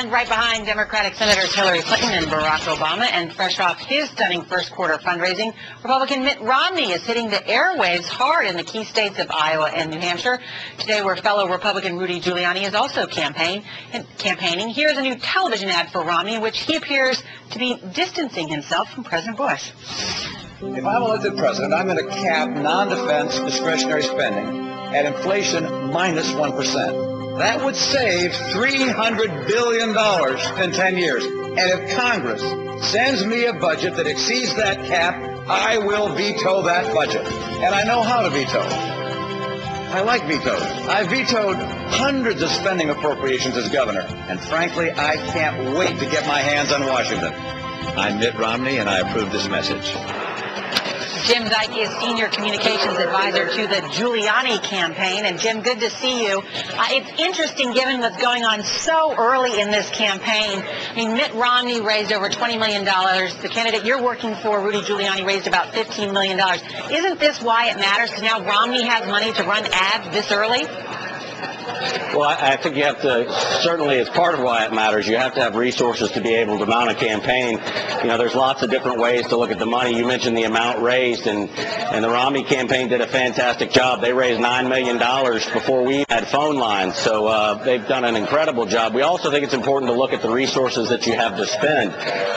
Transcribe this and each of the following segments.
And right behind Democratic Senators Hillary Clinton and Barack Obama, and fresh off his stunning first quarter fundraising, Republican Mitt Romney is hitting the airwaves hard in the key states of Iowa and New Hampshire. Today, where fellow Republican Rudy Giuliani is also campaigning. Here's a new television ad for Romney in which he appears to be distancing himself from President Bush. If I'm elected president, I'm going to cap non-defense discretionary spending at inflation minus 1%. That would save $300 billion in 10 years. And if Congress sends me a budget that exceeds that cap, I will veto that budget. And I know how to veto. I like vetoes. I vetoed hundreds of spending appropriations as governor. And frankly, I can't wait to get my hands on Washington. I'm Mitt Romney, and I approve this message. Jim Dyke is Senior Communications Advisor to the Giuliani campaign. And Jim, good to see you. It's interesting given what's going on so early in this campaign. I mean, Mitt Romney raised over $20 million. The candidate you're working for, Rudy Giuliani, raised about $15 million. Isn't this why it matters? Because now Romney has money to run ads this early? Well, I think you have to, certainly as part of why it matters, you have to have resources to be able to mount a campaign. You know, there's lots of different ways to look at the money. You mentioned the amount raised, and the Romney campaign did a fantastic job. They raised $9 million before we had phone lines, so they've done an incredible job. We also think it's important to look at the resources that you have to spend.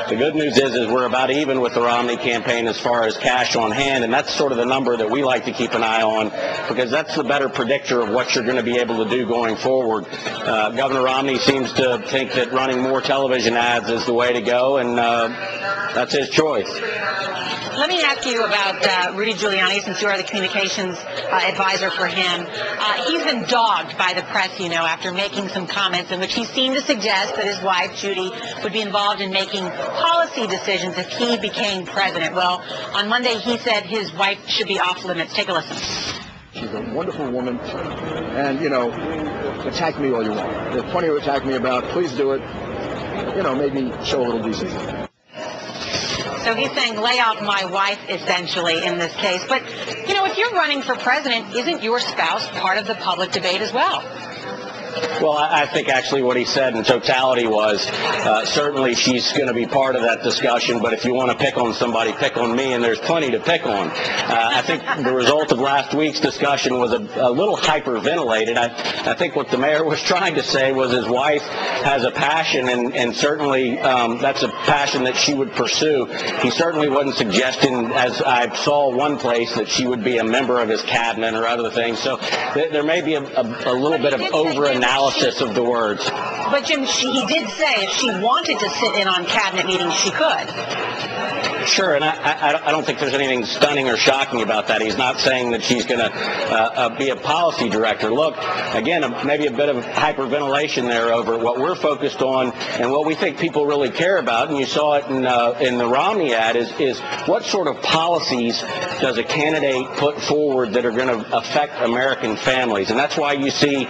The good news is we're about even with the Romney campaign as far as cash on hand, and that's sort of the number that we like to keep an eye on, because that's the better predictor of what you're going to be able to do going forward. Governor Romney seems to think that running more television ads is the way to go, and that's his choice. Let me ask you about Rudy Giuliani, since you are the communications advisor for him. He's been dogged by the press, you know, after making some comments in which he seemed to suggest that his wife, Judy, would be involved in making policy decisions if he became president. Well, on Monday, he said his wife should be off limits. Take a listen. She's a wonderful woman, and, you know, attack me all you want. There's plenty to attack me about. Please do it. You know, maybe show a little decency. So he's saying lay off my wife, essentially, in this case. But, you know, if you're running for president, isn't your spouse part of the public debate as well? Well, I think actually what he said in totality was certainly she's going to be part of that discussion, but if you want to pick on somebody, pick on me, and there's plenty to pick on. I think the result of last week's discussion was a little hyperventilated. I think what the mayor was trying to say was his wife has a passion, and certainly that's a passion that she would pursue. He certainly wasn't suggesting, as I saw one place, that she would be a member of his cabinet or other things. So there may be a little bit of over-analysis of the words. But Jim, he did say if she wanted to sit in on cabinet meetings, she could. Sure, and I don't think there's anything stunning or shocking about that. He's not saying that she's going to be a policy director. Look, again, maybe a bit of hyperventilation there over what we're focused on and what we think people really care about, and you saw it in the Romney ad, is what sort of policies does a candidate put forward that are going to affect American families? And that's why you see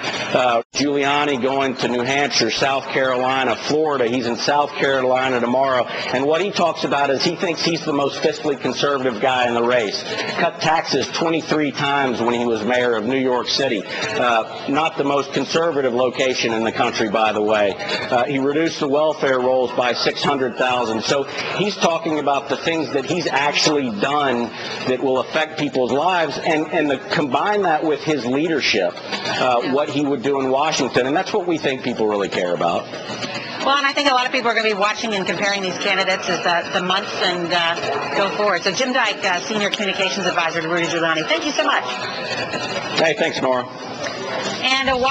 Giuliani going to New Hampshire, South Carolina, Florida. He's in South Carolina tomorrow, and what he talks about is he thinks he's the most fiscally conservative guy in the race. Cut taxes 23 times when he was mayor of New York City. Not the most conservative location in the country, by the way. He reduced the welfare rolls by 600,000. So he's talking about the things that he's actually done that will affect people's lives, and combine that with his leadership, what he would do in Washington, and that's what we think people really care about. Well, and I think a lot of people are going to be watching and comparing these candidates as the months and go forward. So Jim Dyke, Senior Communications Advisor to Rudy Giuliani, thank you so much. Hey, thanks, Nora. And